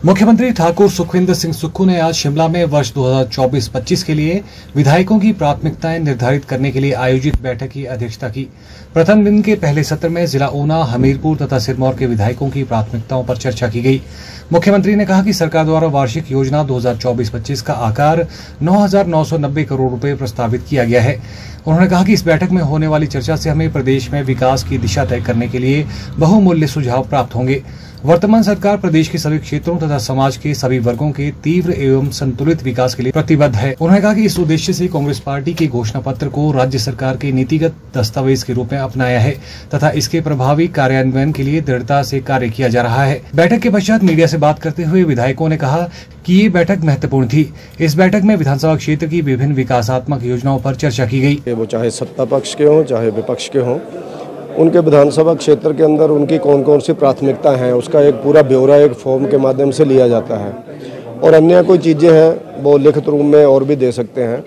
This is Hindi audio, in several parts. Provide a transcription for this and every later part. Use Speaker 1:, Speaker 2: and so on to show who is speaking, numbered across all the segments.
Speaker 1: मुख्यमंत्री ठाकुर सुखविंदर सिंह सुक्खू ने आज शिमला में वर्ष 2024-25 के लिए विधायकों की प्राथमिकताएं निर्धारित करने के लिए आयोजित बैठक की अध्यक्षता की। प्रथम दिन के पहले सत्र में जिला ऊना, हमीरपुर तथा सिरमौर के विधायकों की प्राथमिकताओं पर चर्चा की गई। मुख्यमंत्री ने कहा कि सरकार द्वारा वार्षिक योजना 2024-25 का आकार 9,990 करोड़ रुपए प्रस्तावित किया गया है। उन्होंने कहा कि इस बैठक में होने वाली चर्चा से हमें प्रदेश में विकास की दिशा तय करने के लिए बहुमूल्य सुझाव प्राप्त होंगे। वर्तमान सरकार प्रदेश के सभी क्षेत्रों तथा समाज के सभी वर्गों के तीव्र एवं संतुलित विकास के लिए प्रतिबद्ध है। उन्होंने कहा कि इस उद्देश्य से कांग्रेस पार्टी के घोषणा पत्र को राज्य सरकार के नीतिगत दस्तावेज के रूप में अपनाया है तथा इसके प्रभावी कार्यान्वयन के लिए दृढ़ता से कार्य किया जा रहा है। बैठक के पश्चात मीडिया से बात करते हुए विधायकों ने कहा कि ये बैठक महत्वपूर्ण थी। इस बैठक में विधानसभा क्षेत्र की विभिन्न विकासात्मक योजनाओं पर चर्चा की गई।
Speaker 2: वो चाहे सत्ता पक्ष के हों चाहे विपक्ष के हों, उनके विधानसभा क्षेत्र के अंदर उनकी कौन कौन सी प्राथमिकता हैं उसका एक पूरा ब्यौरा एक फॉर्म के माध्यम से लिया जाता है। और अन्य कोई चीज़ें हैं वो लिखित रूप में और भी दे सकते हैं,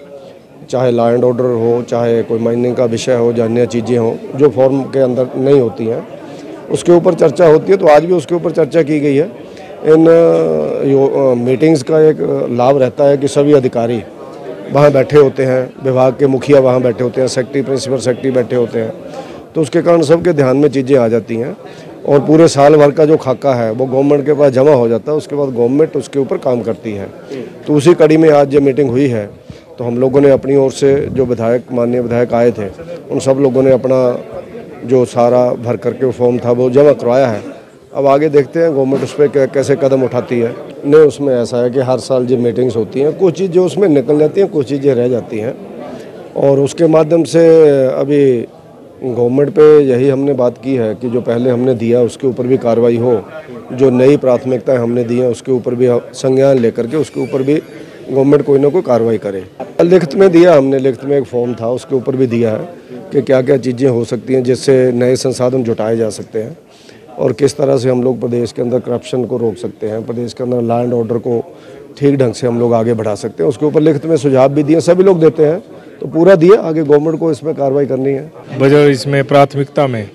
Speaker 2: चाहे लॉ एंड ऑर्डर हो, चाहे कोई माइनिंग का विषय हो, या अन्य चीज़ें हों जो फॉर्म के अंदर नहीं होती हैं उसके ऊपर चर्चा होती है। तो आज भी उसके ऊपर चर्चा की गई है। इन मीटिंग्स का एक लाभ रहता है कि सभी अधिकारी वहाँ बैठे होते हैं, विभाग के मुखिया वहाँ बैठे होते हैं, सेक्रेटरी, प्रिंसिपल सेक्रेटरी बैठे होते हैं, तो उसके कारण सबके ध्यान में चीज़ें आ जाती हैं और पूरे साल भर का जो खाका है वो गवर्नमेंट के पास जमा हो जाता है। उसके बाद गवर्नमेंट उसके ऊपर काम करती है। तो उसी कड़ी में आज जो मीटिंग हुई है तो हम लोगों ने अपनी ओर से जो माननीय विधायक आए थे उन सब लोगों ने अपना जो सारा भर करके फॉर्म था वो जमा करवाया है। अब आगे देखते हैं गवर्नमेंट उस पर कैसे कदम उठाती है। नहीं, उसमें ऐसा है कि हर साल जो मीटिंग्स होती हैं कुछ चीज़ जो उसमें निकल जाती हैं, कुछ चीज़ें रह जाती हैं और उसके माध्यम से अभी गवर्नमेंट पे यही हमने बात की है कि जो पहले हमने दिया उसके ऊपर भी कार्रवाई हो, जो नई प्राथमिकताएं हमने दी हैं उसके ऊपर भी संज्ञान लेकर के उसके ऊपर भी गवर्नमेंट कोई ना कोई कार्रवाई करे। लिखित में दिया हमने, लिखित में एक फॉर्म था उसके ऊपर भी दिया है कि क्या क्या चीज़ें हो सकती हैं जिससे नए संसाधन जुटाए जा सकते हैं और किस तरह से हम लोग प्रदेश के अंदर करप्शन को रोक सकते हैं, प्रदेश के अंदर लॉ एंड ऑर्डर को ठीक ढंग से हम लोग आगे बढ़ा सकते हैं। उसके ऊपर लिखित में सुझाव भी दिए, सभी लोग देते हैं तो पूरा दिए, आगे गवर्नमेंट को इसमें कार्रवाई करनी है।
Speaker 3: बजट इसमें प्राथमिकता में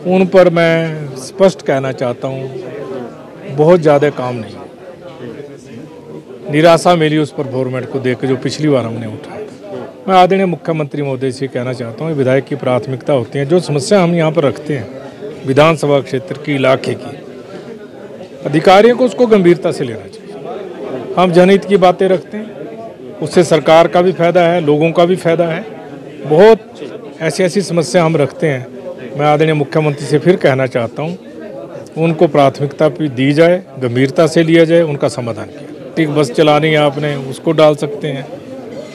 Speaker 3: उन पर मैं स्पष्ट कहना चाहता हूँ बहुत ज़्यादा काम नहीं, निराशा मिली उस पर गवर्नमेंट को देख के जो पिछली बार हमने उठाया था। मैं आदरणीय मुख्यमंत्री महोदय से कहना चाहता हूँ विधायक की प्राथमिकता होती है, जो समस्या हम यहाँ पर रखते हैं विधानसभा क्षेत्र की, इलाके की, अधिकारियों को उसको गंभीरता से लेना चाहिए। हम जनहित की बातें रखते हैं, उससे सरकार का भी फायदा है, लोगों का भी फायदा है। बहुत ऐसी समस्या हम रखते हैं। मैं आदरणीय मुख्यमंत्री से फिर कहना चाहता हूं उनको प्राथमिकता भी दी जाए, गंभीरता से लिया जाए, उनका समाधान किया। ठीक बस चलानी है आपने, उसको डाल सकते हैं,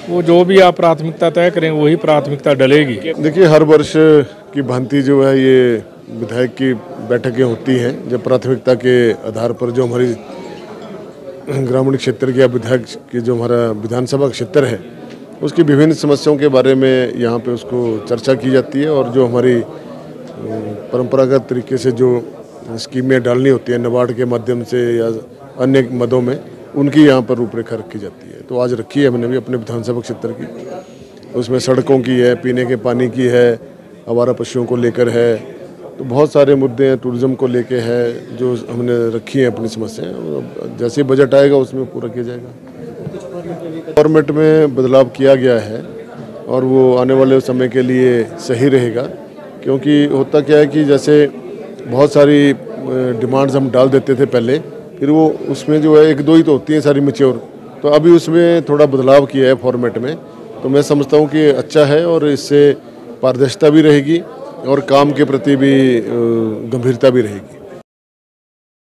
Speaker 3: वो जो भी आप प्राथमिकता तय करेंगे वही प्राथमिकता डलेगी।
Speaker 4: देखिए, हर वर्ष की भांति जो है ये विधायक की बैठकें होती हैं जब प्राथमिकता के आधार पर जो हमारी ग्रामीण क्षेत्र के विधायक के जो हमारा विधानसभा क्षेत्र है उसकी विभिन्न समस्याओं के बारे में यहाँ पे उसको चर्चा की जाती है और जो हमारी परंपरागत तरीके से जो स्कीमें डालनी होती हैं नाबार्ड के माध्यम से या अन्य मदों में, उनकी यहाँ पर रूपरेखा रखी जाती है। तो आज रखी है हमने भी अपने विधानसभा क्षेत्र की। उसमें सड़कों की है, पीने के पानी की है, आवारा पशुओं को लेकर है, तो बहुत सारे मुद्दे हैं, टूरिज्म को लेके है जो हमने रखी है अपनी समस्याएं। जैसे बजट आएगा उसमें पूरा किया जाएगा। फॉर्मेट में बदलाव किया गया है और वो आने वाले समय के लिए सही रहेगा, क्योंकि होता क्या है कि जैसे बहुत सारी डिमांड्स हम डाल देते थे पहले, फिर वो उसमें जो है एक दो ही तो होती हैं सारी मैच्योर, तो अभी उसमें थोड़ा बदलाव किया है फॉर्मेट में। तो मैं समझता हूँ कि अच्छा है और इससे पारदर्शिता भी रहेगी और काम के प्रति भी गंभीरता भी रहेगी।